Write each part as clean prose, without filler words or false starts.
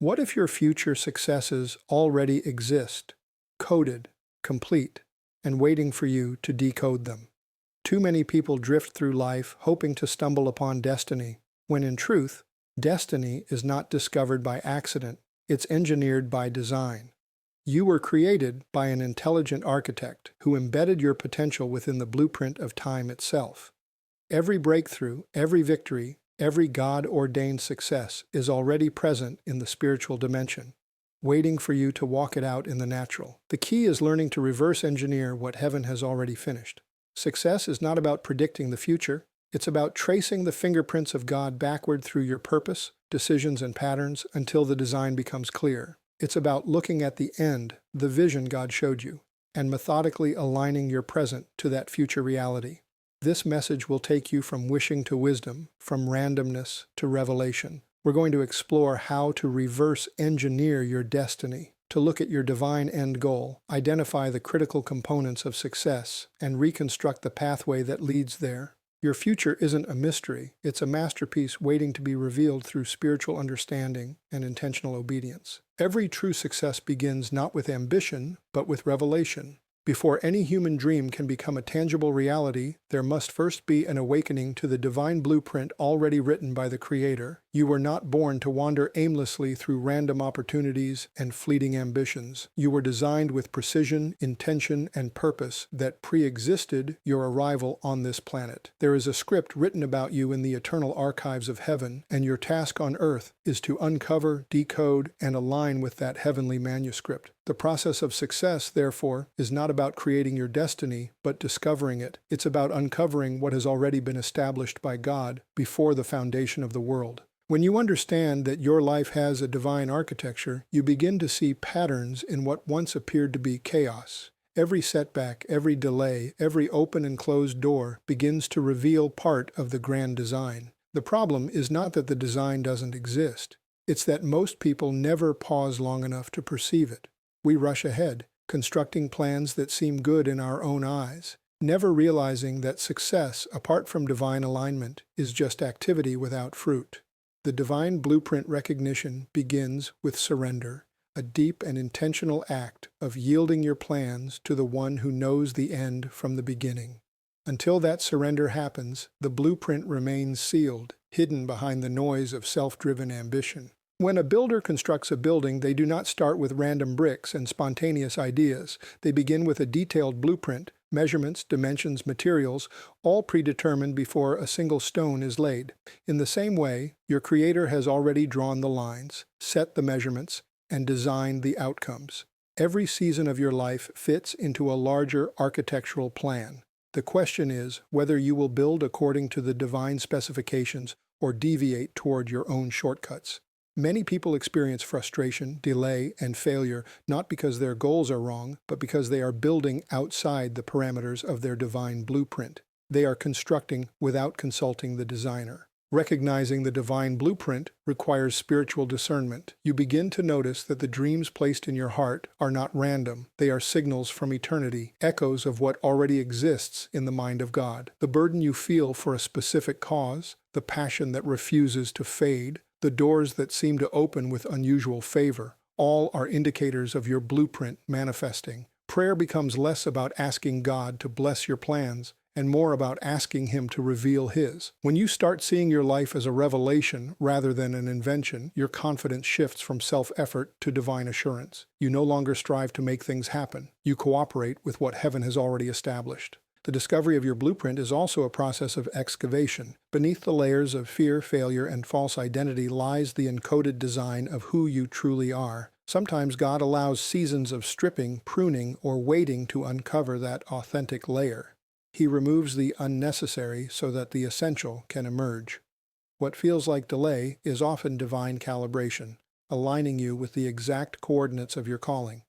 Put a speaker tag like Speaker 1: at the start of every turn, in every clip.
Speaker 1: What if your future successes already exist, coded, complete, and waiting for you to decode them? Too many people drift through life hoping to stumble upon destiny, when in truth, destiny is not discovered by accident, it's engineered by design. You were created by an intelligent architect who embedded your potential within the blueprint of time itself. Every breakthrough, every victory, every God-ordained success is already present in the spiritual dimension, waiting for you to walk it out in the natural. The key is learning to reverse engineer what heaven has already finished. Success is not about predicting the future. It's about tracing the fingerprints of God backward through your purpose, decisions, and patterns until the design becomes clear. It's about looking at the end, the vision God showed you, and methodically aligning your present to that future reality. This message will take you from wishing to wisdom, from randomness to revelation. We're going to explore how to reverse engineer your destiny, to look at your divine end goal, identify the critical components of success, and reconstruct the pathway that leads there. Your future isn't a mystery, it's a masterpiece waiting to be revealed through spiritual understanding and intentional obedience. Every true success begins not with ambition, but with revelation. Before any human dream can become a tangible reality, there must first be an awakening to the divine blueprint already written by the Creator. You were not born to wander aimlessly through random opportunities and fleeting ambitions. You were designed with precision, intention, and purpose that pre-existed your arrival on this planet. There is a script written about you in the eternal archives of heaven, and your task on earth is to uncover, decode, and align with that heavenly manuscript. The process of success, therefore, is not about creating your destiny, but discovering it. It's about uncovering what has already been established by God before the foundation of the world. When you understand that your life has a divine architecture, you begin to see patterns in what once appeared to be chaos. Every setback, every delay, every open and closed door begins to reveal part of the grand design. The problem is not that the design doesn't exist. It's that most people never pause long enough to perceive it. We rush ahead, constructing plans that seem good in our own eyes, never realizing that success, apart from divine alignment, is just activity without fruit. The divine blueprint recognition begins with surrender, a deep and intentional act of yielding your plans to the one who knows the end from the beginning. Until that surrender happens, the blueprint remains sealed, hidden behind the noise of self-driven ambition. When a builder constructs a building, they do not start with random bricks and spontaneous ideas. They begin with a detailed blueprint, measurements, dimensions, materials, all predetermined before a single stone is laid. In the same way, your Creator has already drawn the lines, set the measurements, and designed the outcomes. Every season of your life fits into a larger architectural plan. The question is whether you will build according to the divine specifications or deviate toward your own shortcuts. Many people experience frustration, delay, and failure not because their goals are wrong, but because they are building outside the parameters of their divine blueprint. They are constructing without consulting the designer. Recognizing the divine blueprint requires spiritual discernment. You begin to notice that the dreams placed in your heart are not random. They are signals from eternity, echoes of what already exists in the mind of God. The burden you feel for a specific cause, the passion that refuses to fade, the doors that seem to open with unusual favor, all are indicators of your blueprint manifesting. Prayer becomes less about asking God to bless your plans and more about asking Him to reveal His. When you start seeing your life as a revelation rather than an invention, your confidence shifts from self-effort to divine assurance. You no longer strive to make things happen. You cooperate with what heaven has already established. The discovery of your blueprint is also a process of excavation. Beneath the layers of fear, failure, and false identity lies the encoded design of who you truly are. Sometimes God allows seasons of stripping, pruning, or waiting to uncover that authentic layer. He removes the unnecessary so that the essential can emerge. What feels like delay is often divine calibration, aligning you with the exact coordinates of your calling.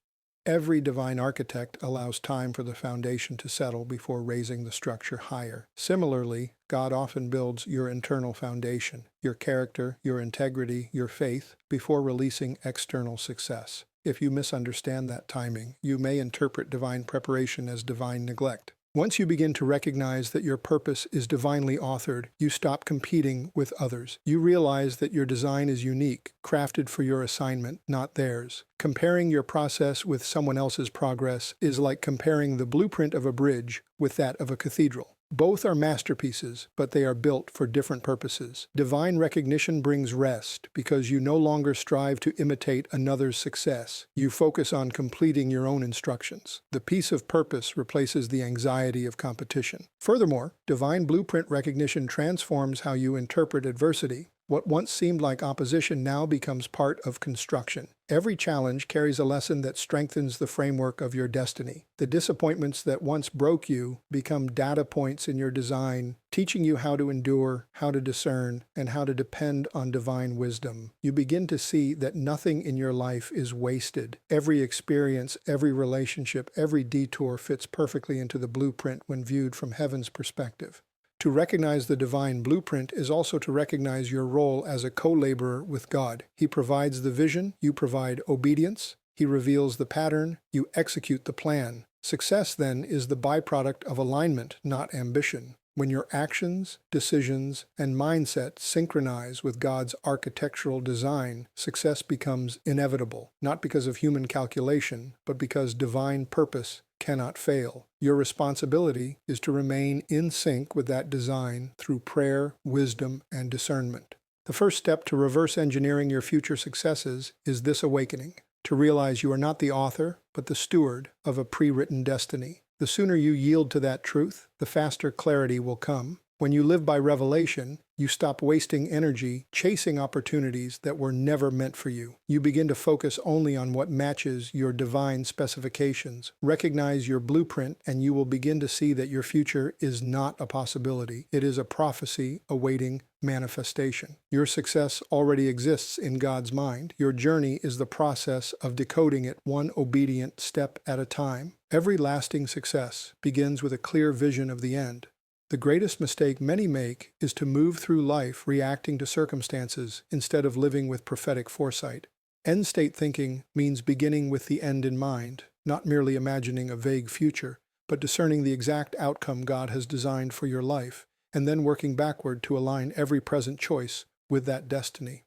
Speaker 1: Every divine architect allows time for the foundation to settle before raising the structure higher. Similarly, God often builds your internal foundation, your character, your integrity, your faith, before releasing external success. If you misunderstand that timing, you may interpret divine preparation as divine neglect. Once you begin to recognize that your purpose is divinely authored, you stop competing with others. You realize that your design is unique, crafted for your assignment, not theirs. Comparing your process with someone else's progress is like comparing the blueprint of a bridge with that of a cathedral. Both are masterpieces, but they are built for different purposes. Divine recognition brings rest because you no longer strive to imitate another's success. You focus on completing your own instructions. The peace of purpose replaces the anxiety of competition. Furthermore, divine blueprint recognition transforms how you interpret adversity. What once seemed like opposition now becomes part of construction. Every challenge carries a lesson that strengthens the framework of your destiny. The disappointments that once broke you become data points in your design, teaching you how to endure, how to discern, and how to depend on divine wisdom. You begin to see that nothing in your life is wasted. Every experience, every relationship, every detour fits perfectly into the blueprint when viewed from heaven's perspective. To recognize the divine blueprint is also to recognize your role as a co-laborer with God. He provides the vision, you provide obedience. He reveals the pattern, you execute the plan. Success, then, is the byproduct of alignment, not ambition. When your actions, decisions, and mindset synchronize with God's architectural design, success becomes inevitable, not because of human calculation, but because divine purpose cannot fail. Your responsibility is to remain in sync with that design through prayer, wisdom, and discernment. The first step to reverse engineering your future successes is this awakening, to realize you are not the author, but the steward of a pre-written destiny. The sooner you yield to that truth, the faster clarity will come. When you live by revelation, you stop wasting energy chasing opportunities that were never meant for you. You begin to focus only on what matches your divine specifications. Recognize your blueprint, and you will begin to see that your future is not a possibility. It is a prophecy awaiting manifestation. Your success already exists in God's mind. Your journey is the process of decoding it one obedient step at a time. Every lasting success begins with a clear vision of the end. The greatest mistake many make is to move through life reacting to circumstances instead of living with prophetic foresight. End-state thinking means beginning with the end in mind, not merely imagining a vague future, but discerning the exact outcome God has designed for your life, and then working backward to align every present choice with that destiny.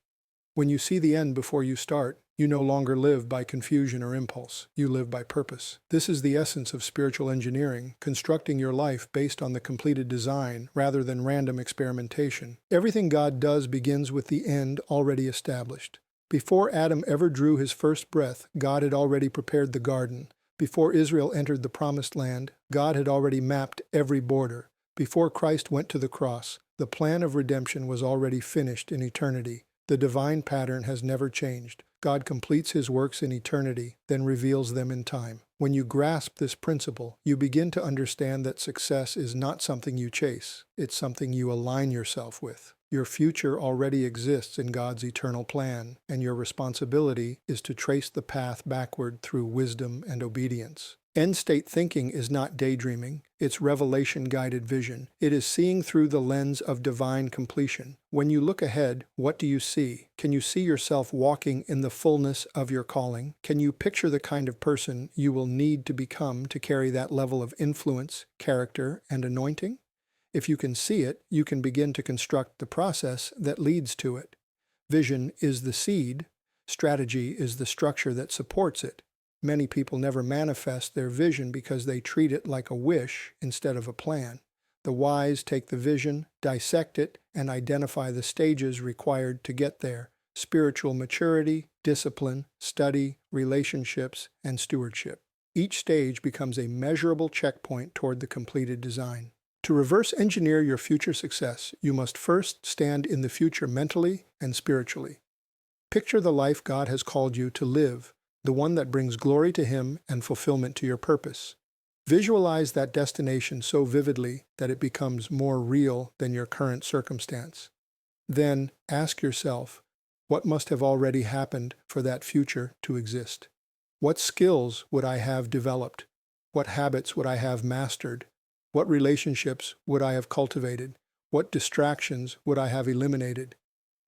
Speaker 1: When you see the end before you start, you no longer live by confusion or impulse. You live by purpose. This is the essence of spiritual engineering, constructing your life based on the completed design rather than random experimentation. Everything God does begins with the end already established. Before Adam ever drew his first breath, God had already prepared the garden. Before Israel entered the promised land, God had already mapped every border. Before Christ went to the cross, the plan of redemption was already finished in eternity. The divine pattern has never changed. God completes his works in eternity, then reveals them in time. When you grasp this principle, you begin to understand that success is not something you chase. It's something you align yourself with. Your future already exists in God's eternal plan, and your responsibility is to trace the path backward through wisdom and obedience. End-state thinking is not daydreaming, it's revelation-guided vision. It is seeing through the lens of divine completion. When you look ahead, what do you see? Can you see yourself walking in the fullness of your calling? Can you picture the kind of person you will need to become to carry that level of influence, character, and anointing? If you can see it, you can begin to construct the process that leads to it. Vision is the seed, strategy is the structure that supports it. Many people never manifest their vision because they treat it like a wish instead of a plan. The wise take the vision, dissect it, and identify the stages required to get there: spiritual maturity, discipline, study, relationships, and stewardship. Each stage becomes a measurable checkpoint toward the completed design. To reverse engineer your future success, you must first stand in the future mentally and spiritually. Picture the life God has called you to live, the one that brings glory to Him and fulfillment to your purpose. Visualize that destination so vividly that it becomes more real than your current circumstance. Then ask yourself, what must have already happened for that future to exist? What skills would I have developed? What habits would I have mastered? What relationships would I have cultivated? What distractions would I have eliminated?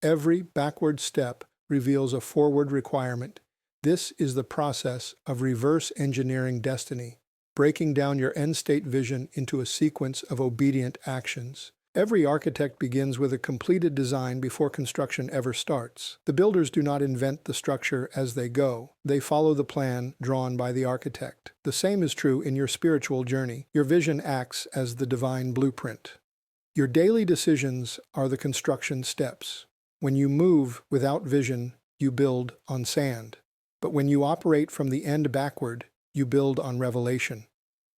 Speaker 1: Every backward step reveals a forward requirement. This is the process of reverse engineering destiny. breaking down your end-state vision into a sequence of obedient actions. Every architect begins with a completed design before construction ever starts. The builders do not invent the structure as they go. They follow the plan drawn by the architect. The same is true in your spiritual journey. Your vision acts as the divine blueprint. Your daily decisions are the construction steps. When you move without vision, you build on sand. But when you operate from the end backward, you build on revelation.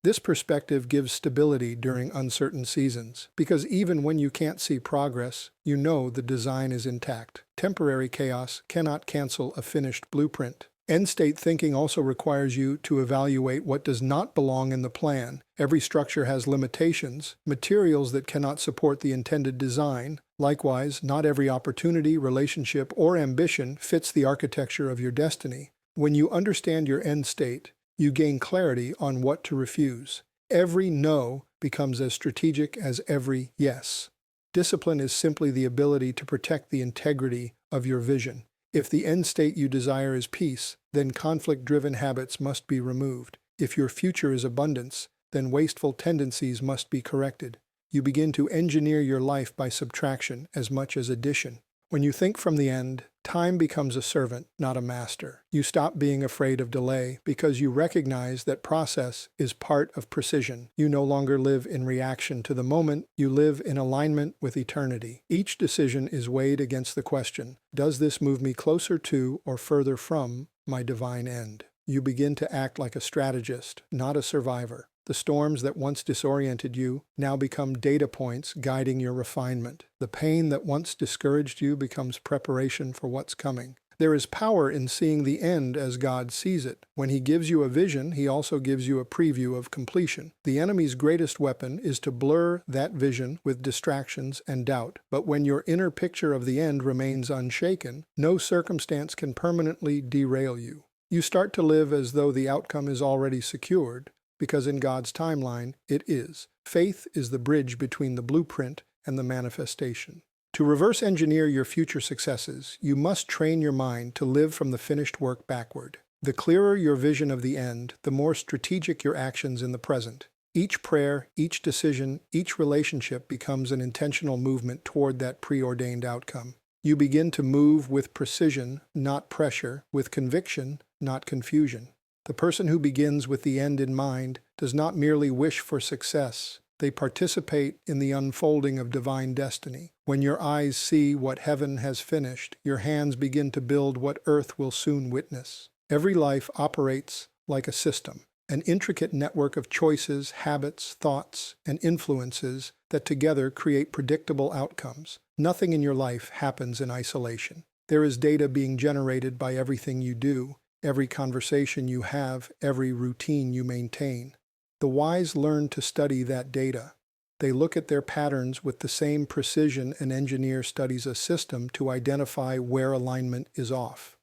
Speaker 1: This perspective gives stability during uncertain seasons, because even when you can't see progress, you know the design is intact. Temporary chaos cannot cancel a finished blueprint. End-state thinking also requires you to evaluate what does not belong in the plan. Every structure has limitations, materials that cannot support the intended design. Likewise, not every opportunity, relationship, or ambition fits the architecture of your destiny. When you understand your end state, you gain clarity on what to refuse. Every no becomes as strategic as every yes. Discipline is simply the ability to protect the integrity of your vision. If the end state you desire is peace, then conflict-driven habits must be removed. If your future is abundance, then wasteful tendencies must be corrected. You begin to engineer your life by subtraction as much as addition. When you think from the end, time becomes a servant, not a master. You stop being afraid of delay because you recognize that process is part of precision. You no longer live in reaction to the moment, you live in alignment with eternity. Each decision is weighed against the question, does this move me closer to or further from my divine end? You begin to act like a strategist, not a survivor. The storms that once disoriented you now become data points guiding your refinement. The pain that once discouraged you becomes preparation for what's coming. There is power in seeing the end as God sees it. When He gives you a vision, He also gives you a preview of completion. The enemy's greatest weapon is to blur that vision with distractions and doubt. But when your inner picture of the end remains unshaken, no circumstance can permanently derail you. You start to live as though the outcome is already secured, because in God's timeline, it is. Faith is the bridge between the blueprint and the manifestation. To reverse engineer your future successes, you must train your mind to live from the finished work backward. The clearer your vision of the end, the more strategic your actions in the present. Each prayer, each decision, each relationship becomes an intentional movement toward that preordained outcome. You begin to move with precision, not pressure, with conviction, not confusion. The person who begins with the end in mind does not merely wish for success. They participate in the unfolding of divine destiny. When your eyes see what heaven has finished, your hands begin to build what earth will soon witness. Every life operates like a system, an intricate network of choices, habits, thoughts, and influences that together create predictable outcomes. Nothing in your life happens in isolation. There is data being generated by everything you do, every conversation you have, every routine you maintain. The wise learn to study that data. They look at their patterns with the same precision an engineer studies a system to identify where alignment is off.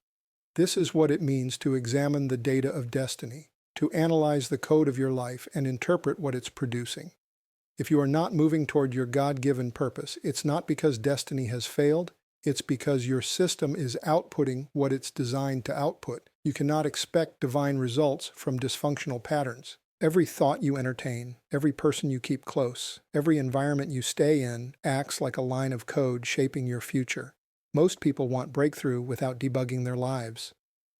Speaker 1: This is what it means to examine the data of destiny, to analyze the code of your life and interpret what it's producing. If you are not moving toward your God-given purpose, it's not because destiny has failed, it's because your system is outputting what it's designed to output. You cannot expect divine results from dysfunctional patterns. Every thought you entertain, every person you keep close, every environment you stay in acts like a line of code shaping your future. Most people want breakthrough without debugging their lives.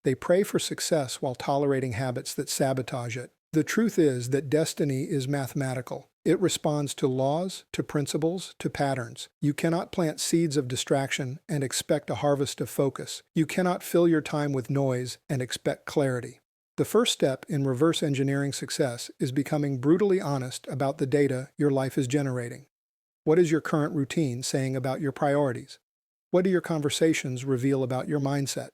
Speaker 1: They pray for success while tolerating habits that sabotage it. The truth is that destiny is mathematical. It responds to laws, to principles, to patterns. You cannot plant seeds of distraction and expect a harvest of focus. You cannot fill your time with noise and expect clarity. The first step in reverse engineering success is becoming brutally honest about the data your life is generating. What is your current routine saying about your priorities? What do your conversations reveal about your mindset?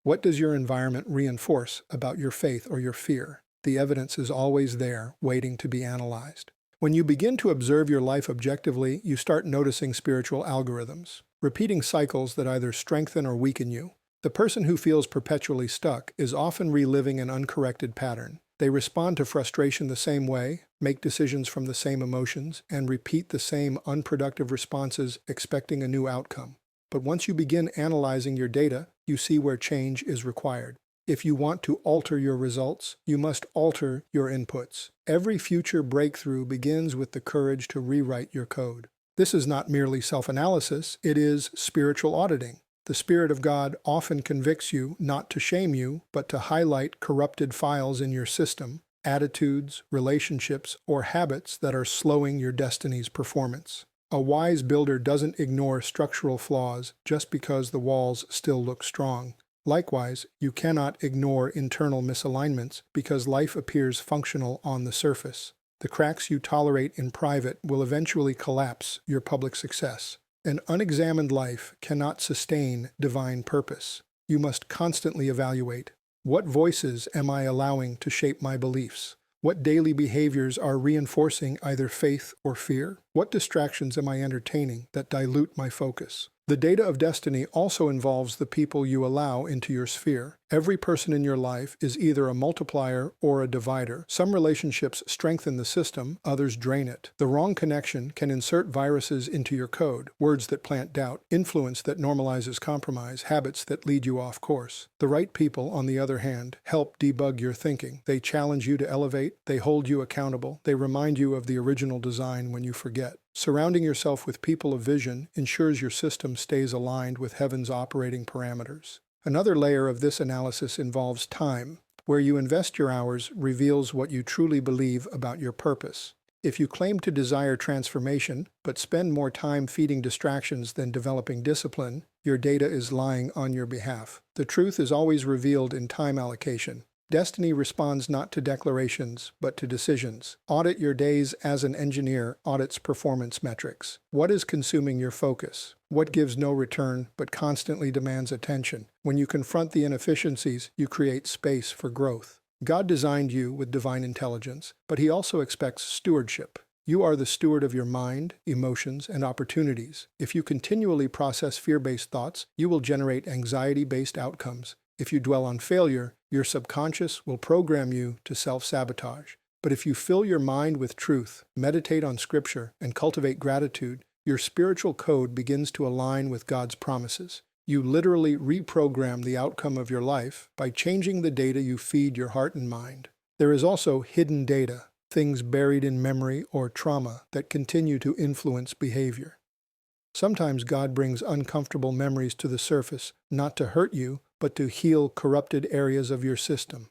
Speaker 1: What does your environment reinforce about your faith or your fear? The evidence is always there, waiting to be analyzed. When you begin to observe your life objectively, you start noticing spiritual algorithms, repeating cycles that either strengthen or weaken you. The person who feels perpetually stuck is often reliving an uncorrected pattern. They respond to frustration the same way, make decisions from the same emotions, and repeat the same unproductive responses expecting a new outcome. But once you begin analyzing your data, you see where change is required. If you want to alter your results, you must alter your inputs. Every future breakthrough begins with the courage to rewrite your code. This is not merely self-analysis, it is spiritual auditing. The Spirit of God often convicts you not to shame you, but to highlight corrupted files in your system, attitudes, relationships, or habits that are slowing your destiny's performance. A wise builder doesn't ignore structural flaws just because the walls still look strong. Likewise, you cannot ignore internal misalignments because life appears functional on the surface. The cracks you tolerate in private will eventually collapse your public success. An unexamined life cannot sustain divine purpose. You must constantly evaluate, what voices am I allowing to shape my beliefs? What daily behaviors are reinforcing either faith or fear? What distractions am I entertaining that dilute my focus? The data of destiny also involves the people you allow into your sphere. Every person in your life is either a multiplier or a divider. Some relationships strengthen the system, others drain it. The wrong connection can insert viruses into your code, words that plant doubt, influence that normalizes compromise, habits that lead you off course. The right people, on the other hand, help debug your thinking. They challenge you to elevate, they hold you accountable, they remind you of the original design when you forget. Surrounding yourself with people of vision ensures your system stays aligned with heaven's operating parameters. Another layer of this analysis involves time. Where you invest your hours reveals what you truly believe about your purpose. If you claim to desire transformation, but spend more time feeding distractions than developing discipline, your data is lying on your behalf. The truth is always revealed in time allocation. Destiny responds not to declarations, but to decisions. Audit your days as an engineer audits performance metrics. What is consuming your focus? What gives no return, but constantly demands attention? When you confront the inefficiencies, you create space for growth. God designed you with divine intelligence, but He also expects stewardship. You are the steward of your mind, emotions, and opportunities. If you continually process fear-based thoughts, you will generate anxiety-based outcomes. If you dwell on failure, your subconscious will program you to self-sabotage. But if you fill your mind with truth, meditate on Scripture, and cultivate gratitude, your spiritual code begins to align with God's promises. You literally reprogram the outcome of your life by changing the data you feed your heart and mind. There is also hidden data, things buried in memory or trauma that continue to influence behavior. Sometimes God brings uncomfortable memories to the surface, not to hurt you, but to heal corrupted areas of your system.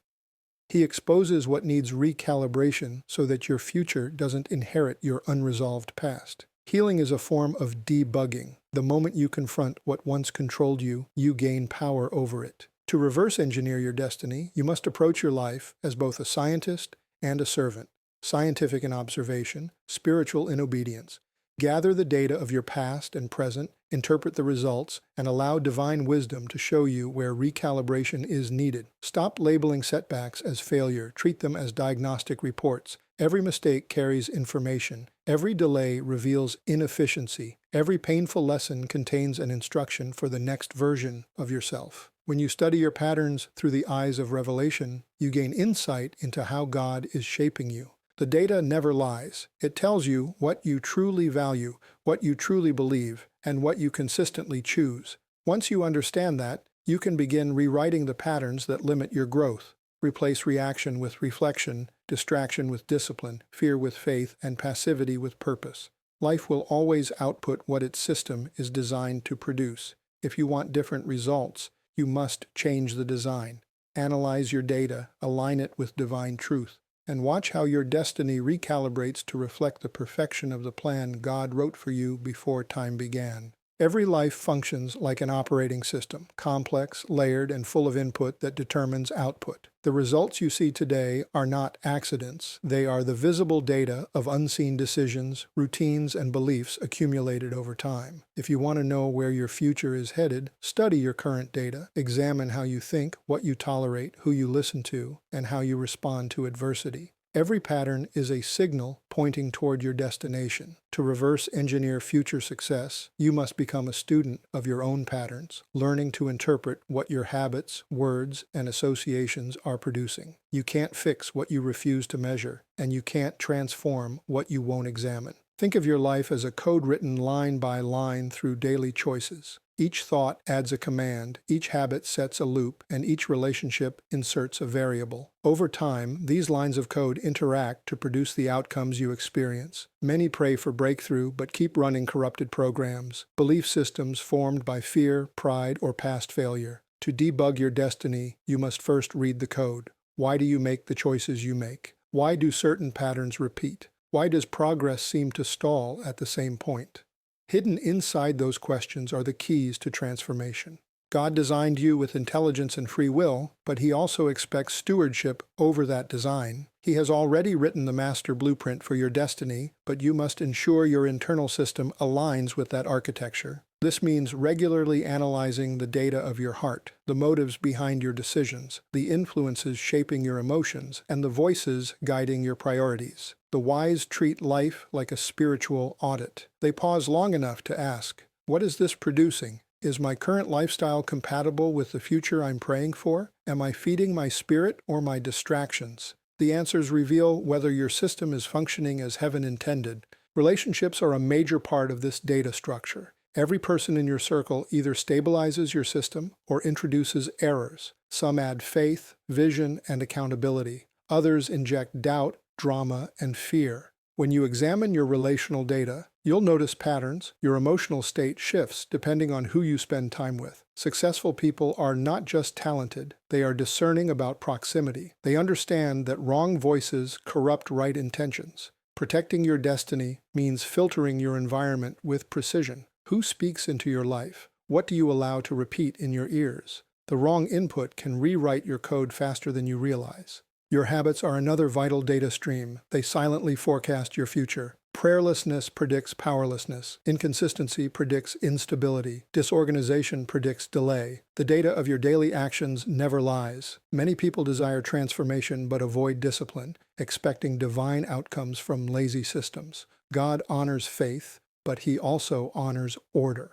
Speaker 1: He exposes what needs recalibration so that your future doesn't inherit your unresolved past. Healing is a form of debugging. The moment you confront what once controlled you, you gain power over it. To reverse engineer your destiny, you must approach your life as both a scientist and a servant, scientific in observation, spiritual in obedience. Gather the data of your past and present, interpret the results, and allow divine wisdom to show you where recalibration is needed. Stop labeling setbacks as failure. Treat them as diagnostic reports. Every mistake carries information. Every delay reveals inefficiency. Every painful lesson contains an instruction for the next version of yourself. When you study your patterns through the eyes of revelation, you gain insight into how God is shaping you. The data never lies. It tells you what you truly value, what you truly believe, and what you consistently choose. Once you understand that, you can begin rewriting the patterns that limit your growth. Replace reaction with reflection, distraction with discipline, fear with faith, and passivity with purpose. Life will always output what its system is designed to produce. If you want different results, you must change the design. Analyze your data, align it with divine truth, and watch how your destiny recalibrates to reflect the perfection of the plan God wrote for you before time began. Every life functions like an operating system, complex, layered, and full of input that determines output. The results you see today are not accidents. They are the visible data of unseen decisions, routines, and beliefs accumulated over time. If you want to know where your future is headed, study your current data, examine how you think, what you tolerate, who you listen to, and how you respond to adversity. Every pattern is a signal pointing toward your destination. To reverse engineer future success, you must become a student of your own patterns, learning to interpret what your habits, words, and associations are producing. You can't fix what you refuse to measure, and you can't transform what you won't examine. Think of your life as a code written line by line through daily choices. Each thought adds a command, each habit sets a loop, and each relationship inserts a variable. Over time, these lines of code interact to produce the outcomes you experience. Many pray for breakthrough but keep running corrupted programs, belief systems formed by fear, pride, or past failure. To debug your destiny, you must first read the code. Why do you make the choices you make? Why do certain patterns repeat? Why does progress seem to stall at the same point? Hidden inside those questions are the keys to transformation. God designed you with intelligence and free will, but He also expects stewardship over that design. He has already written the master blueprint for your destiny, but you must ensure your internal system aligns with that architecture. This means regularly analyzing the data of your heart, the motives behind your decisions, the influences shaping your emotions, and the voices guiding your priorities. The wise treat life like a spiritual audit. They pause long enough to ask, what is this producing? Is my current lifestyle compatible with the future I'm praying for? Am I feeding my spirit or my distractions? The answers reveal whether your system is functioning as heaven intended. Relationships are a major part of this data structure. Every person in your circle either stabilizes your system or introduces errors. Some add faith, vision, and accountability. Others inject doubt, drama, and fear. When you examine your relational data, you'll notice patterns. Your emotional state shifts depending on who you spend time with. Successful people are not just talented, they are discerning about proximity. They understand that wrong voices corrupt right intentions. Protecting your destiny means filtering your environment with precision. Who speaks into your life? What do you allow to repeat in your ears? The wrong input can rewrite your code faster than you realize. Your habits are another vital data stream. They silently forecast your future. Prayerlessness predicts powerlessness. Inconsistency predicts instability. Disorganization predicts delay. The data of your daily actions never lies. Many people desire transformation but avoid discipline, expecting divine outcomes from lazy systems. God honors faith, but He also honors order.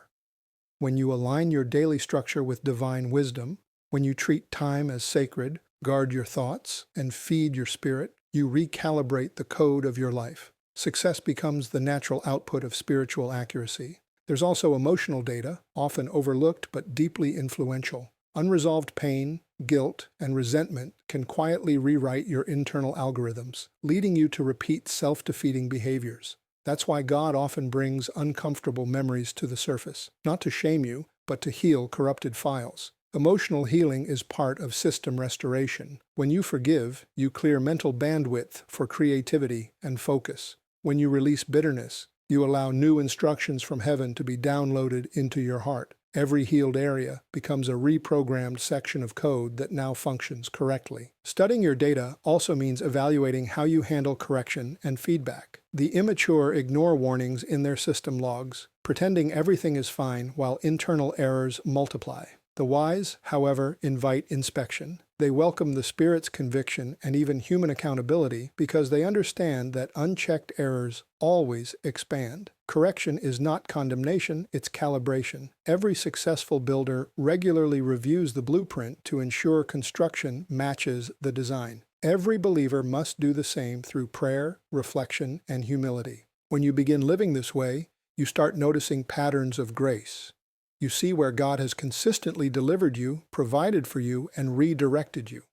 Speaker 1: When you align your daily structure with divine wisdom, when you treat time as sacred, guard your thoughts, and feed your spirit, you recalibrate the code of your life. Success becomes the natural output of spiritual accuracy. There's also emotional data, often overlooked but deeply influential. Unresolved pain, guilt, and resentment can quietly rewrite your internal algorithms, leading you to repeat self-defeating behaviors. That's why God often brings uncomfortable memories to the surface, not to shame you, but to heal corrupted files. Emotional healing is part of system restoration. When you forgive, you clear mental bandwidth for creativity and focus. When you release bitterness, you allow new instructions from heaven to be downloaded into your heart. Every healed area becomes a reprogrammed section of code that now functions correctly. Studying your data also means evaluating how you handle correction and feedback. The immature ignore warnings in their system logs, pretending everything is fine while internal errors multiply. The wise, however, invite inspection. They welcome the Spirit's conviction and even human accountability because they understand that unchecked errors always expand. Correction is not condemnation, it's calibration. Every successful builder regularly reviews the blueprint to ensure construction matches the design. Every believer must do the same through prayer, reflection, and humility. When you begin living this way, you start noticing patterns of grace. You see where God has consistently delivered you, provided for you, and redirected you.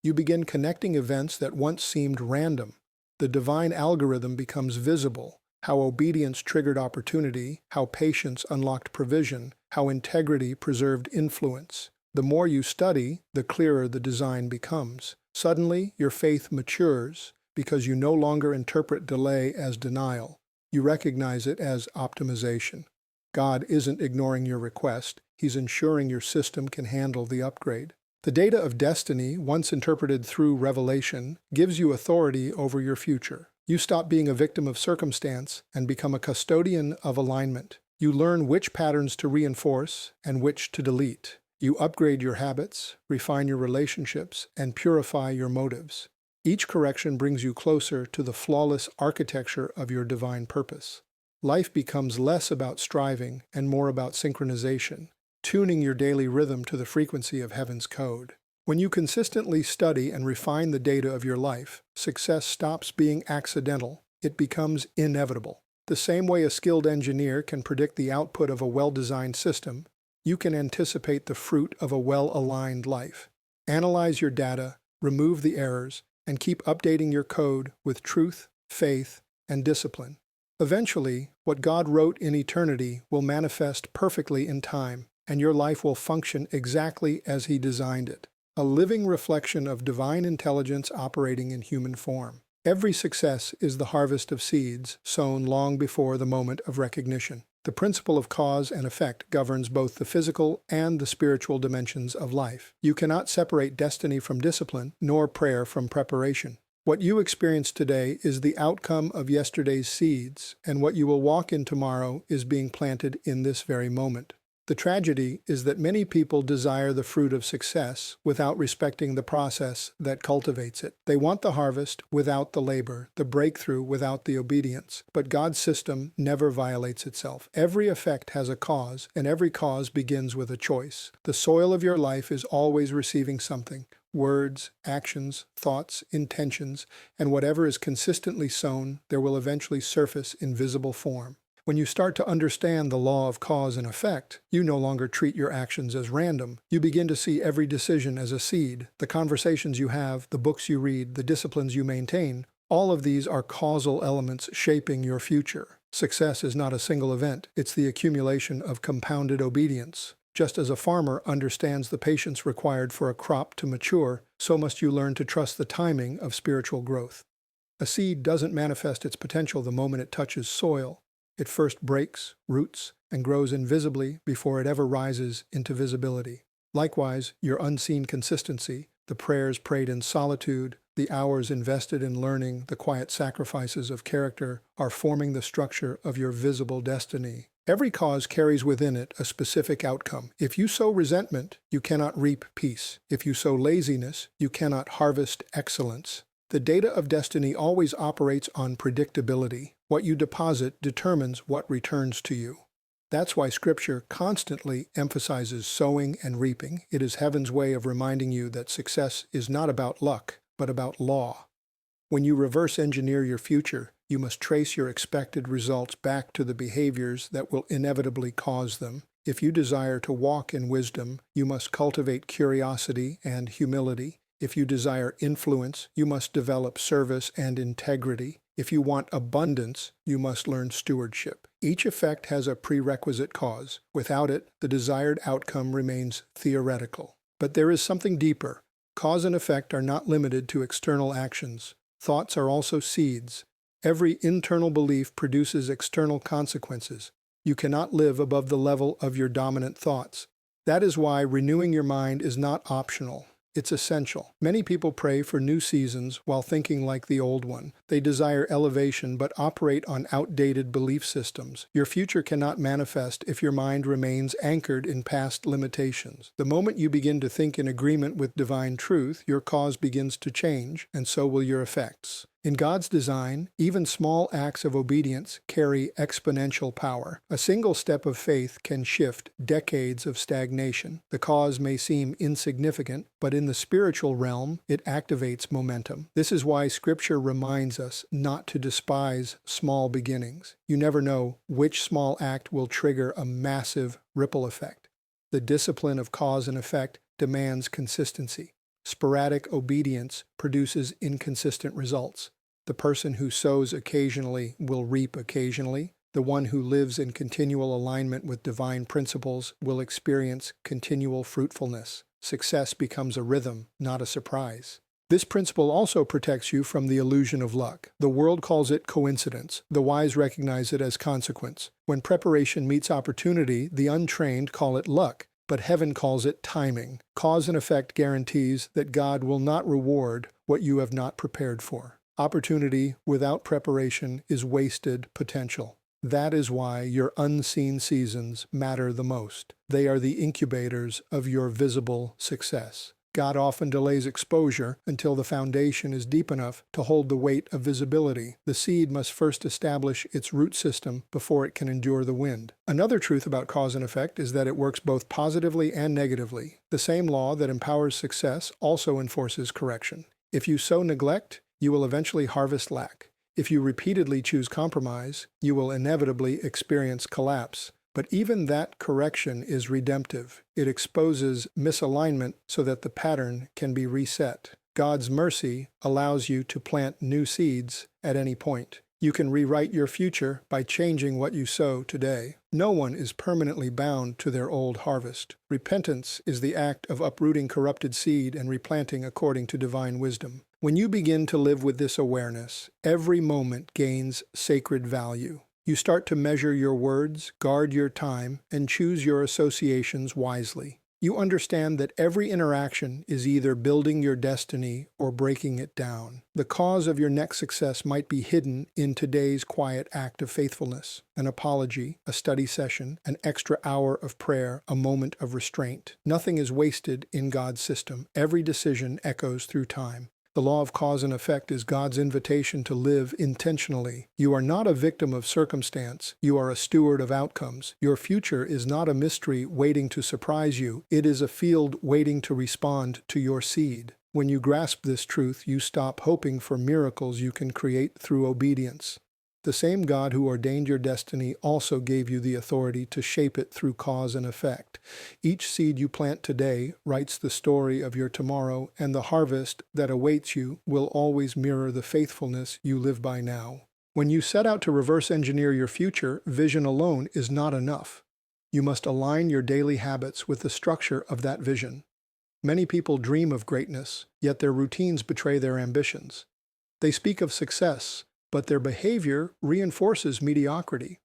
Speaker 1: You begin connecting events that once seemed random. The divine algorithm becomes visible. How obedience triggered opportunity, how patience unlocked provision, how integrity preserved influence. The more you study, the clearer the design becomes. Suddenly, your faith matures because you no longer interpret delay as denial. You recognize it as optimization. God isn't ignoring your request, He's ensuring your system can handle the upgrade. The data of destiny, once interpreted through revelation, gives you authority over your future. You stop being a victim of circumstance and become a custodian of alignment. You learn which patterns to reinforce and which to delete. You upgrade your habits, refine your relationships, and purify your motives. Each correction brings you closer to the flawless architecture of your divine purpose. Life becomes less about striving and more about synchronization, tuning your daily rhythm to the frequency of heaven's code. When you consistently study and refine the data of your life, success stops being accidental. It becomes inevitable. The same way a skilled engineer can predict the output of a well-designed system, you can anticipate the fruit of a well-aligned life. Analyze your data, remove the errors, and keep updating your code with truth, faith, and discipline. Eventually, what God wrote in eternity will manifest perfectly in time, and your life will function exactly as He designed it, a living reflection of divine intelligence operating in human form. Every success is the harvest of seeds sown long before the moment of recognition. The principle of cause and effect governs both the physical and the spiritual dimensions of life. You cannot separate destiny from discipline, nor prayer from preparation. What you experience today is the outcome of yesterday's seeds, and what you will walk in tomorrow is being planted in this very moment. The tragedy is that many people desire the fruit of success without respecting the process that cultivates it. They want the harvest without the labor, the breakthrough without the obedience. But God's system never violates itself. Every effect has a cause, and every cause begins with a choice. The soil of your life is always receiving something. Words, actions, thoughts, intentions, and whatever is consistently sown, there will eventually surface in visible form. When you start to understand the law of cause and effect, you no longer treat your actions as random. You begin to see every decision as a seed. The conversations you have, the books you read, the disciplines you maintain, all of these are causal elements shaping your future. Success is not a single event. It's the accumulation of compounded obedience. Just as a farmer understands the patience required for a crop to mature, so must you learn to trust the timing of spiritual growth. A seed doesn't manifest its potential the moment it touches soil. It first breaks, roots, and grows invisibly before it ever rises into visibility. Likewise, your unseen consistency, the prayers prayed in solitude, the hours invested in learning, the quiet sacrifices of character, are forming the structure of your visible destiny. Every cause carries within it a specific outcome. If you sow resentment, you cannot reap peace. If you sow laziness, you cannot harvest excellence. The data of destiny always operates on predictability. What you deposit determines what returns to you. That's why Scripture constantly emphasizes sowing and reaping. It is heaven's way of reminding you that success is not about luck, but about law. When you reverse engineer your future, you must trace your expected results back to the behaviors that will inevitably cause them. If you desire to walk in wisdom, you must cultivate curiosity and humility. If you desire influence, you must develop service and integrity. If you want abundance, you must learn stewardship. Each effect has a prerequisite cause. Without it, the desired outcome remains theoretical. But there is something deeper. Cause and effect are not limited to external actions. Thoughts are also seeds. Every internal belief produces external consequences. You cannot live above the level of your dominant thoughts. That is why renewing your mind is not optional. It's essential. Many people pray for new seasons while thinking like the old one. They desire elevation but operate on outdated belief systems. Your future cannot manifest if your mind remains anchored in past limitations. The moment you begin to think in agreement with divine truth, your cause begins to change, and so will your effects. In God's design, even small acts of obedience carry exponential power. A single step of faith can shift decades of stagnation. The cause may seem insignificant, but in the spiritual realm, it activates momentum. This is why Scripture reminds us not to despise small beginnings. You never know which small act will trigger a massive ripple effect. The discipline of cause and effect demands consistency. Sporadic obedience produces inconsistent results. The person who sows occasionally will reap occasionally. The one who lives in continual alignment with divine principles will experience continual fruitfulness. Success becomes a rhythm, not a surprise. This principle also protects you from the illusion of luck. The world calls it coincidence. The wise recognize it as consequence. When preparation meets opportunity, the untrained call it luck, but heaven calls it timing. Cause and effect guarantees that God will not reward what you have not prepared for. Opportunity without preparation is wasted potential. That is why your unseen seasons matter the most. They are the incubators of your visible success. God often delays exposure until the foundation is deep enough to hold the weight of visibility. The seed must first establish its root system before it can endure the wind. Another truth about cause and effect is that it works both positively and negatively. The same law that empowers success also enforces correction. If you sow neglect, you will eventually harvest lack. If you repeatedly choose compromise, you will inevitably experience collapse. But even that correction is redemptive. It exposes misalignment so that the pattern can be reset. God's mercy allows you to plant new seeds at any point. You can rewrite your future by changing what you sow today. No one is permanently bound to their old harvest. Repentance is the act of uprooting corrupted seed and replanting according to divine wisdom. When you begin to live with this awareness, every moment gains sacred value. You start to measure your words, guard your time, and choose your associations wisely. You understand that every interaction is either building your destiny or breaking it down. The cause of your next success might be hidden in today's quiet act of faithfulness: an apology, a study session, an extra hour of prayer, a moment of restraint. Nothing is wasted in God's system. Every decision echoes through time. The law of cause and effect is God's invitation to live intentionally. You are not a victim of circumstance. You are a steward of outcomes. Your future is not a mystery waiting to surprise you. It is a field waiting to respond to your seed. When you grasp this truth, you stop hoping for miracles you can create through obedience. The same God who ordained your destiny also gave you the authority to shape it through cause and effect. Each seed you plant today writes the story of your tomorrow, and the harvest that awaits you will always mirror the faithfulness you live by now. When you set out to reverse engineer your future, vision alone is not enough. You must align your daily habits with the structure of that vision. Many people dream of greatness, yet their routines betray their ambitions. They speak of success, but their behavior reinforces mediocrity.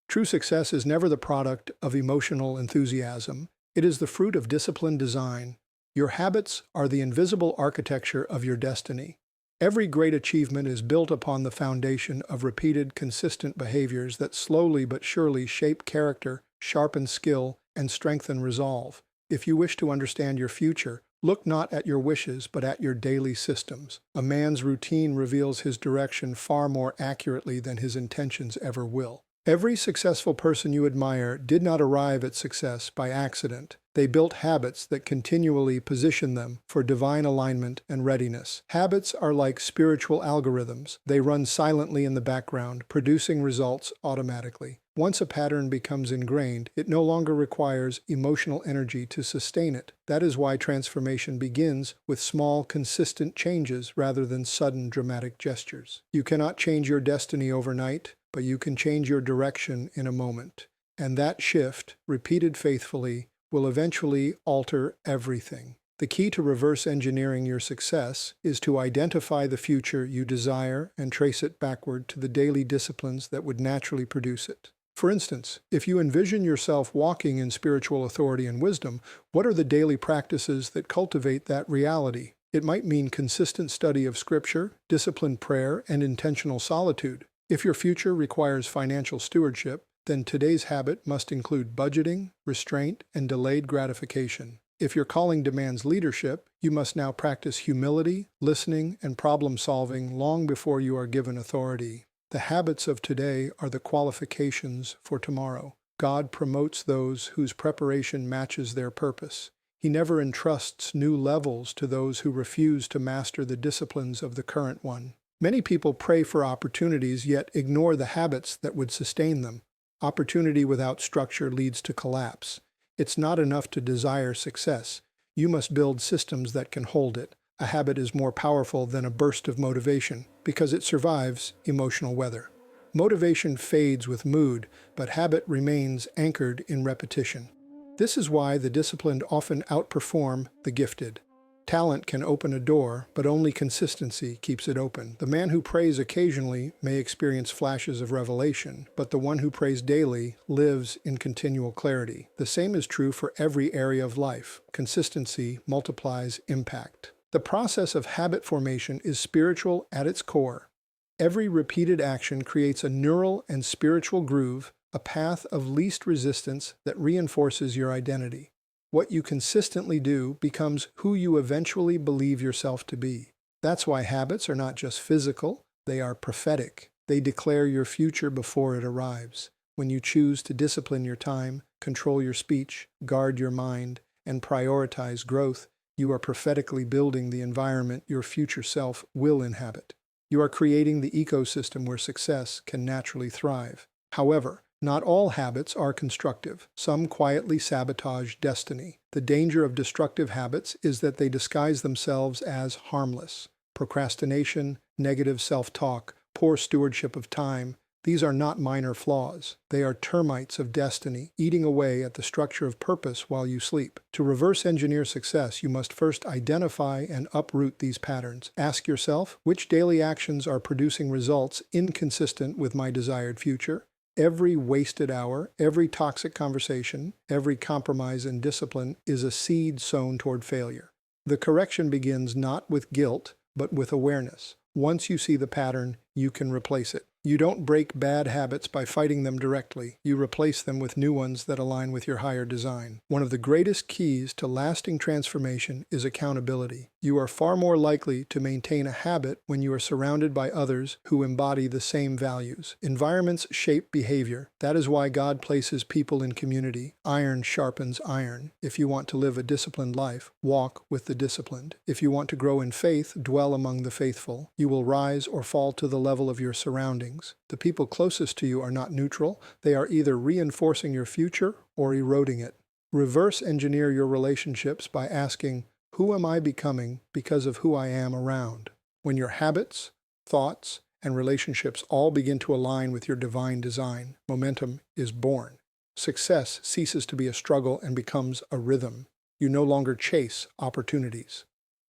Speaker 1: True success is never the product of emotional enthusiasm. It is the fruit of disciplined design. Your habits are the invisible architecture of your destiny. Every great achievement is built upon the foundation of repeated, consistent behaviors that slowly but surely shape character, sharpen skill, and strengthen resolve. If you wish to understand your future, look not at your wishes, but at your daily systems. A man's routine reveals his direction far more accurately than his intentions ever will. Every successful person you admire did not arrive at success by accident. They built habits that continually position them for divine alignment and readiness. Habits are like spiritual algorithms. They run silently in the background, producing results automatically. Once a pattern becomes ingrained, it no longer requires emotional energy to sustain it. That is why transformation begins with small, consistent changes rather than sudden, dramatic gestures. You cannot change your destiny overnight, but you can change your direction in a moment. And that shift, repeated faithfully, will eventually alter everything. The key to reverse engineering your success is to identify the future you desire and trace it backward to the daily disciplines that would naturally produce it. For instance, if you envision yourself walking in spiritual authority and wisdom, what are the daily practices that cultivate that reality? It might mean consistent study of Scripture, disciplined prayer, and intentional solitude. If your future requires financial stewardship, then today's habit must include budgeting, restraint, and delayed gratification. If your calling demands leadership, you must now practice humility, listening, and problem-solving long before you are given authority. The habits of today are the qualifications for tomorrow. God promotes those whose preparation matches their purpose. He never entrusts new levels to those who refuse to master the disciplines of the current one. Many people pray for opportunities yet ignore the habits that would sustain them. Opportunity without structure leads to collapse. It's not enough to desire success. You must build systems that can hold it. A habit is more powerful than a burst of motivation because it survives emotional weather. Motivation fades with mood, but habit remains anchored in repetition. This is why the disciplined often outperform the gifted. Talent can open a door, but only consistency keeps it open. The man who prays occasionally may experience flashes of revelation, but the one who prays daily lives in continual clarity. The same is true for every area of life. Consistency multiplies impact. The process of habit formation is spiritual at its core. Every repeated action creates a neural and spiritual groove, a path of least resistance that reinforces your identity. What you consistently do becomes who you eventually believe yourself to be. That's why habits are not just physical, they are prophetic. They declare your future before it arrives. When you choose to discipline your time, control your speech, guard your mind, and prioritize growth, you are prophetically building the environment your future self will inhabit. You are creating the ecosystem where success can naturally thrive. However, Not all habits are constructive. Some quietly sabotage destiny. The danger of destructive habits is that they disguise themselves as harmless. Procrastination, negative self-talk, poor stewardship of time, these are not minor flaws. They are termites of destiny, eating away at the structure of purpose while you sleep. To reverse engineer success, you must first identify and uproot these patterns. Ask yourself, which daily actions are producing results inconsistent with my desired future? Every wasted hour, every toxic conversation, every compromise in discipline is a seed sown toward failure. The correction begins not with guilt, but with awareness. Once you see the pattern, you can replace it. You don't break bad habits by fighting them directly. You replace them with new ones that align with your higher design. One of the greatest keys to lasting transformation is accountability. You are far more likely to maintain a habit when you are surrounded by others who embody the same values. Environments shape behavior. That is why God places people in community. Iron sharpens iron. If you want to live a disciplined life, walk with the disciplined. If you want to grow in faith, dwell among the faithful. You will rise or fall to the level of your surroundings. The people closest to you are not neutral. They are either reinforcing your future or eroding it. Reverse engineer your relationships by asking, who am I becoming because of who I am around? When your habits, thoughts, and relationships all begin to align with your divine design, momentum is born. Success ceases to be a struggle and becomes a rhythm. You no longer chase opportunities.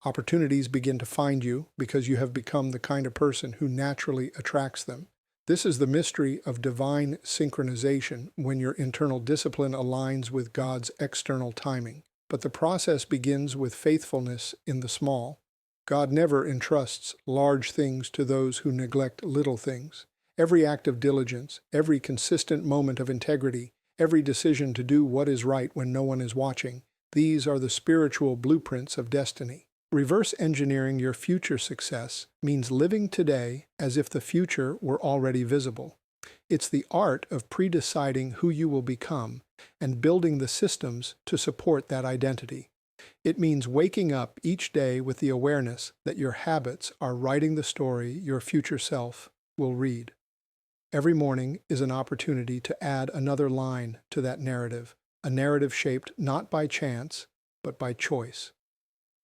Speaker 1: Opportunities begin to find you because you have become the kind of person who naturally attracts them. This is the mystery of divine synchronization when your internal discipline aligns with God's external timing. But the process begins with faithfulness in the small. God never entrusts large things to those who neglect little things. Every act of diligence, every consistent moment of integrity, every decision to do what is right when no one is watching, these are the spiritual blueprints of destiny. Reverse engineering your future success means living today as if the future were already visible. It's the art of predeciding who you will become and building the systems to support that identity. It means waking up each day with the awareness that your habits are writing the story your future self will read. Every morning is an opportunity to add another line to that narrative, a narrative shaped not by chance, but by choice.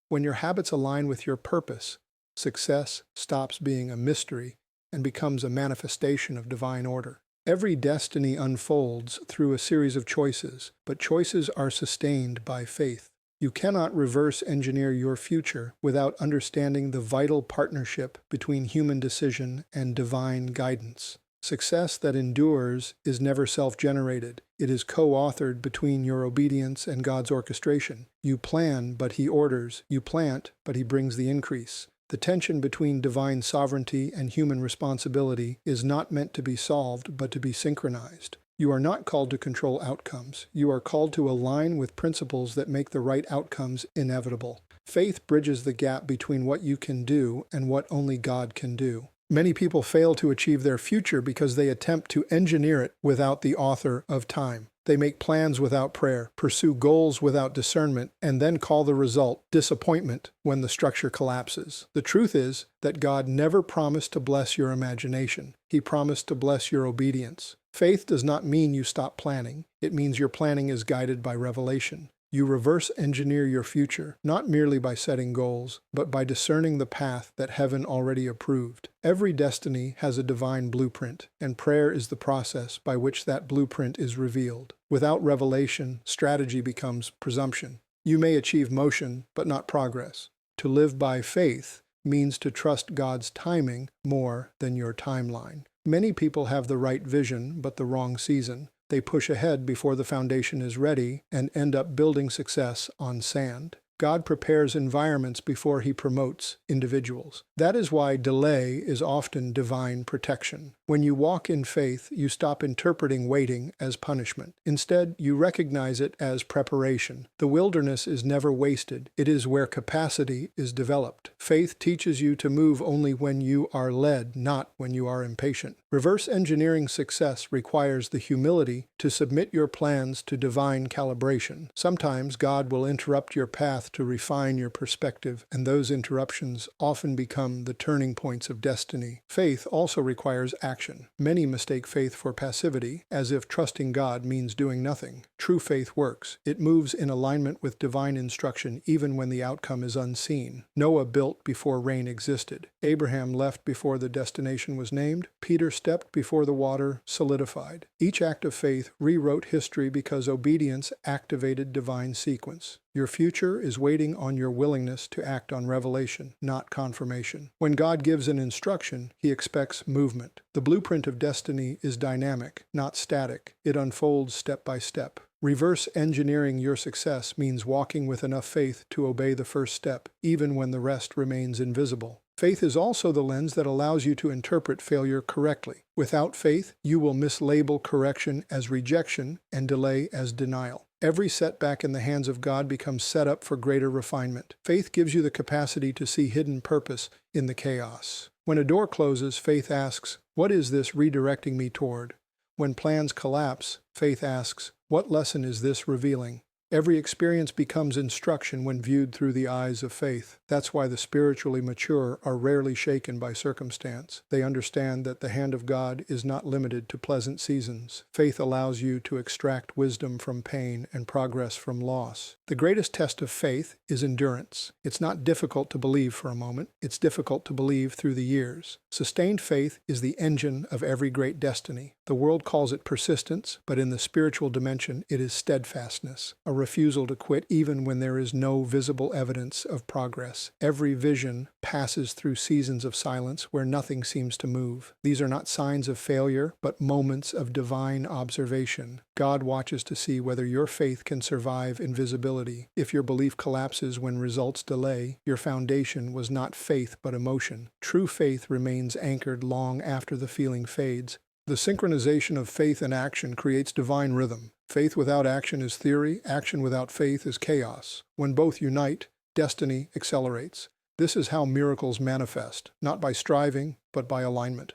Speaker 1: When your habits align with your purpose, success stops being a mystery and becomes a manifestation of divine order. Every destiny unfolds through a series of choices, but choices are sustained by faith. You cannot reverse engineer your future without understanding the vital partnership between human decision and divine guidance. Success that endures is never self-generated. It is co-authored between your obedience and God's orchestration. You plan, but He orders. You plant, but He brings the increase. The tension between divine sovereignty and human responsibility is not meant to be solved, but to be synchronized. You are not called to control outcomes. You are called to align with principles that make the right outcomes inevitable. Faith bridges the gap between what you can do and what only God can do. Many people fail to achieve their future because they attempt to engineer it without the author of time. They make plans without prayer, pursue goals without discernment, and then call the result disappointment when the structure collapses. The truth is that God never promised to bless your imagination. He promised to bless your obedience. Faith does not mean you stop planning. It means your planning is guided by revelation. You reverse engineer your future, not merely by setting goals, but by discerning the path that heaven already approved. Every destiny has a divine blueprint, and prayer is the process by which that blueprint is revealed. Without revelation, strategy becomes presumption. You may achieve motion, but not progress. To live by faith means to trust God's timing more than your timeline. Many people have the right vision, but the wrong season. They push ahead before the foundation is ready and end up building success on sand. God prepares environments before He promotes individuals. That is why delay is often divine protection. When you walk in faith, you stop interpreting waiting as punishment. Instead, you recognize it as preparation. The wilderness is never wasted. It is where capacity is developed. Faith teaches you to move only when you are led, not when you are impatient. Reverse engineering success requires the humility to submit your plans to divine calibration. Sometimes God will interrupt your path path to refine your perspective, and those interruptions often become the turning points of destiny. Faith also requires action. Many mistake faith for passivity, as if trusting God means doing nothing. True faith works. It moves in alignment with divine instruction even when the outcome is unseen. Noah built before rain existed. Abraham left before the destination was named. Peter stepped before the water solidified. Each act of faith rewrote history because obedience activated divine sequence. Your future is waiting on your willingness to act on revelation, not confirmation. When God gives an instruction, He expects movement. The blueprint of destiny is dynamic, not static. It unfolds step by step. Reverse engineering your success means walking with enough faith to obey the first step, even when the rest remains invisible. Faith is also the lens that allows you to interpret failure correctly. Without faith, you will mislabel correction as rejection and delay as denial. Every setback in the hands of God becomes set up for greater refinement. Faith gives you the capacity to see hidden purpose in the chaos. When a door closes, faith asks, "What is this redirecting me toward?" When plans collapse, faith asks, "What lesson is this revealing?" Every experience becomes instruction when viewed through the eyes of faith. That's why the spiritually mature are rarely shaken by circumstance. They understand that the hand of God is not limited to pleasant seasons. Faith allows you to extract wisdom from pain and progress from loss. The greatest test of faith is endurance. It's not difficult to believe for a moment. It's difficult to believe through the years. Sustained faith is the engine of every great destiny. The world calls it persistence, but in the spiritual dimension, it is steadfastness. A refusal to quit even when there is no visible evidence of progress. Every vision passes through seasons of silence where nothing seems to move. These are not signs of failure, but moments of divine observation. God watches to see whether your faith can survive invisibility. If your belief collapses when results delay, your foundation was not faith but emotion. True faith remains anchored long after the feeling fades. The synchronization of faith and action creates divine rhythm. Faith without action is theory, action without faith is chaos. When both unite, destiny accelerates. This is how miracles manifest, not by striving, but by alignment.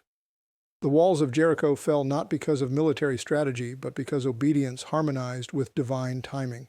Speaker 1: The walls of Jericho fell not because of military strategy, but because obedience harmonized with divine timing.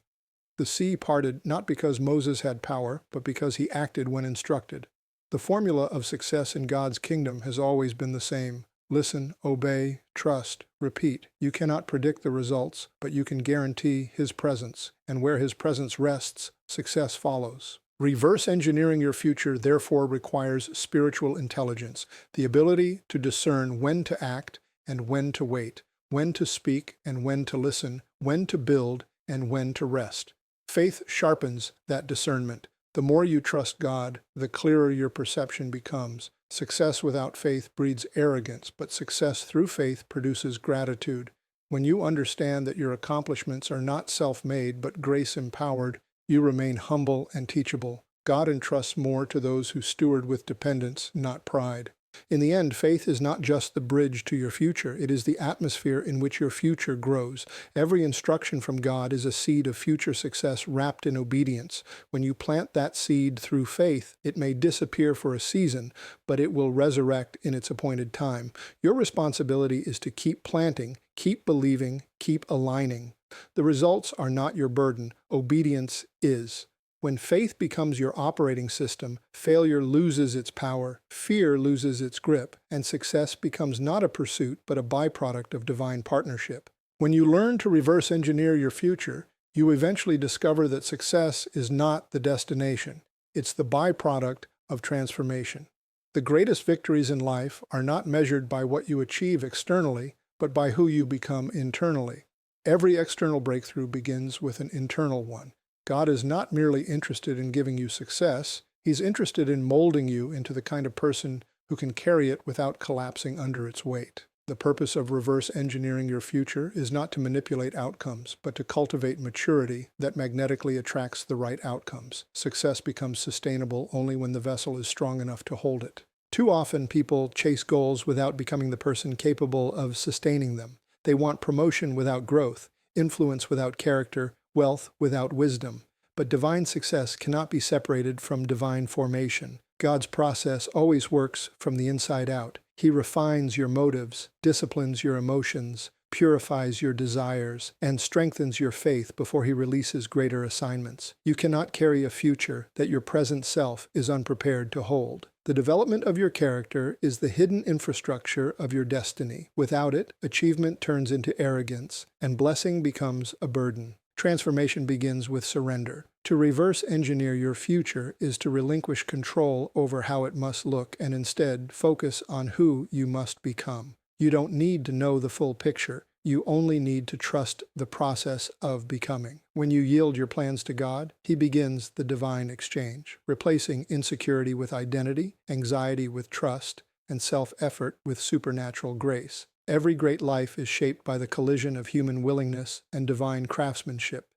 Speaker 1: The sea parted not because Moses had power, but because he acted when instructed. The formula of success in God's kingdom has always been the same. Listen, obey, trust, repeat. You cannot predict the results, but you can guarantee His presence. And where His presence rests, success follows. Reverse engineering your future therefore requires spiritual intelligence, the ability to discern when to act and when to wait, when to speak and when to listen, when to build and when to rest. Faith sharpens that discernment. The more you trust God, the clearer your perception becomes. Success without faith breeds arrogance, but success through faith produces gratitude. When you understand that your accomplishments are not self-made but grace-empowered, you remain humble and teachable. God entrusts more to those who steward with dependence, not pride. In the end, faith is not just the bridge to your future. It is the atmosphere in which your future grows. Every instruction from God is a seed of future success wrapped in obedience. When you plant that seed through faith, it may disappear for a season, but it will resurrect in its appointed time. Your responsibility is to keep planting, keep believing, keep aligning. The results are not your burden. Obedience is. When faith becomes your operating system, failure loses its power, fear loses its grip, and success becomes not a pursuit but a byproduct of divine partnership. When you learn to reverse engineer your future, you eventually discover that success is not the destination. It's the byproduct of transformation. The greatest victories in life are not measured by what you achieve externally, but by who you become internally. Every external breakthrough begins with an internal one. God is not merely interested in giving you success, He's interested in molding you into the kind of person who can carry it without collapsing under its weight. The purpose of reverse engineering your future is not to manipulate outcomes, but to cultivate maturity that magnetically attracts the right outcomes. Success becomes sustainable only when the vessel is strong enough to hold it. Too often people chase goals without becoming the person capable of sustaining them. They want promotion without growth, influence without character, wealth without wisdom. But divine success cannot be separated from divine formation. God's process always works from the inside out. He refines your motives, disciplines your emotions, purifies your desires, and strengthens your faith before He releases greater assignments. You cannot carry a future that your present self is unprepared to hold. The development of your character is the hidden infrastructure of your destiny. Without it, achievement turns into arrogance, and blessing becomes a burden. Transformation begins with surrender. To reverse engineer your future is to relinquish control over how it must look and instead focus on who you must become. You don't need to know the full picture. You only need to trust the process of becoming. When you yield your plans to God, He begins the divine exchange, replacing insecurity with identity, anxiety with trust, and self-effort with supernatural grace. Every great life is shaped by the collision of human willingness and divine craftsmanship.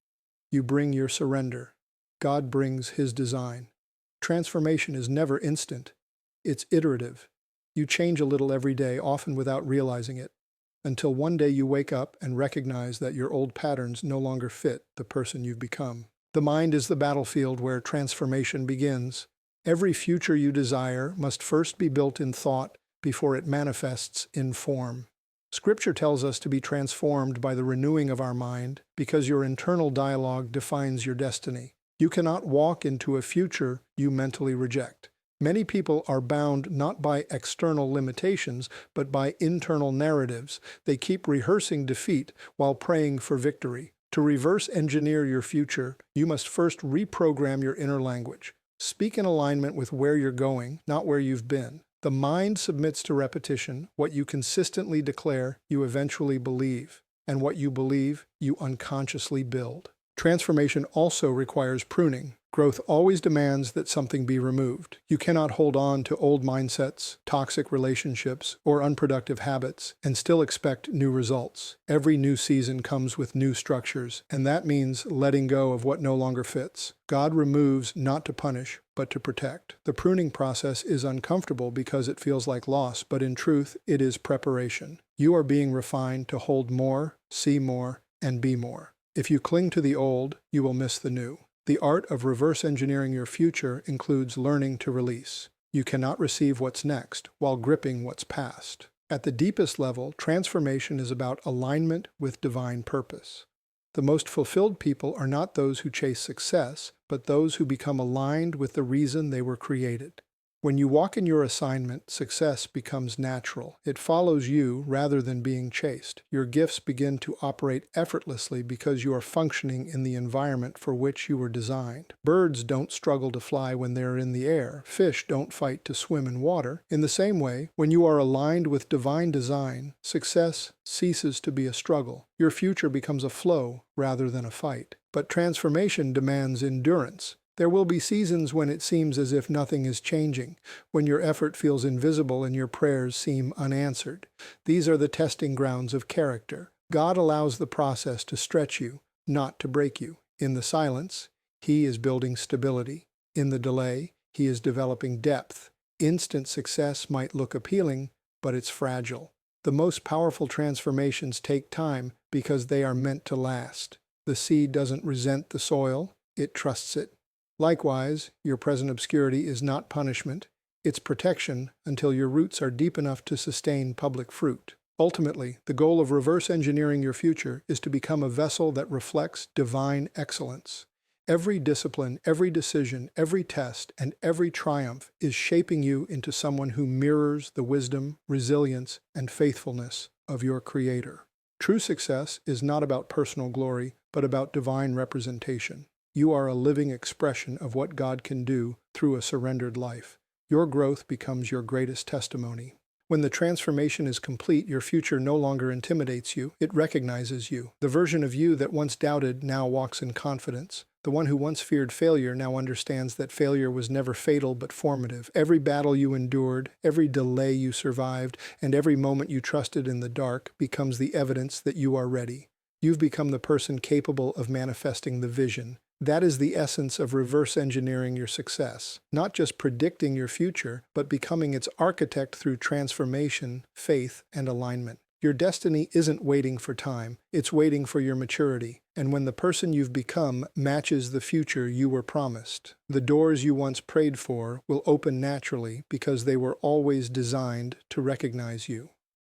Speaker 1: You bring your surrender. God brings His design. Transformation is never instant. It's iterative. You change a little every day, often without realizing it, until one day you wake up and recognize that your old patterns no longer fit the person you've become. The mind is the battlefield where transformation begins. Every future you desire must first be built in thought before it manifests in form. Scripture tells us to be transformed by the renewing of our mind because your internal dialogue defines your destiny. You cannot walk into a future you mentally reject. Many people are bound not by external limitations, but by internal narratives. They keep rehearsing defeat while praying for victory. To reverse engineer your future, you must first reprogram your inner language. Speak in alignment with where you're going, not where you've been. The mind submits to repetition. What you consistently declare, you eventually believe. And what you believe, you unconsciously build. Transformation also requires pruning. Growth always demands that something be removed. You cannot hold on to old mindsets, toxic relationships, or unproductive habits and still expect new results. Every new season comes with new structures, and that means letting go of what no longer fits. God removes not to punish, but to protect. The pruning process is uncomfortable because it feels like loss, but in truth, it is preparation. You are being refined to hold more, see more, and be more. If you cling to the old, you will miss the new. The art of reverse engineering your future includes learning to release. You cannot receive what's next while gripping what's past. At the deepest level, transformation is about alignment with divine purpose. The most fulfilled people are not those who chase success, but those who become aligned with the reason they were created. When you walk in your assignment, success becomes natural. It follows you rather than being chased. Your gifts begin to operate effortlessly because you are functioning in the environment for which you were designed. Birds don't struggle to fly when they're in the air. Fish don't fight to swim in water. In the same way, when you are aligned with divine design, success ceases to be a struggle. Your future becomes a flow rather than a fight. But transformation demands endurance. There will be seasons when it seems as if nothing is changing, when your effort feels invisible and your prayers seem unanswered. These are the testing grounds of character. God allows the process to stretch you, not to break you. In the silence, He is building stability. In the delay, He is developing depth. Instant success might look appealing, but it's fragile. The most powerful transformations take time because they are meant to last. The seed doesn't resent the soil, it trusts it. Likewise, your present obscurity is not punishment, it's protection until your roots are deep enough to sustain public fruit. Ultimately, the goal of reverse engineering your future is to become a vessel that reflects divine excellence. Every discipline, every decision, every test, and every triumph is shaping you into someone who mirrors the wisdom, resilience, and faithfulness of your Creator. True success is not about personal glory, but about divine representation. You are a living expression of what God can do through a surrendered life. Your growth becomes your greatest testimony. When the transformation is complete, your future no longer intimidates you, it recognizes you. The version of you that once doubted now walks in confidence. The one who once feared failure now understands that failure was never fatal but formative. Every battle you endured, every delay you survived, and every moment you trusted in the dark becomes the evidence that you are ready. You've become the person capable of manifesting the vision. That is the essence of reverse engineering your success. Not just predicting your future, but becoming its architect through transformation, faith, and alignment. Your destiny isn't waiting for time, it's waiting for your maturity. And when the person you've become matches the future you were promised, the doors you once prayed for will open naturally because they were always designed to recognize you.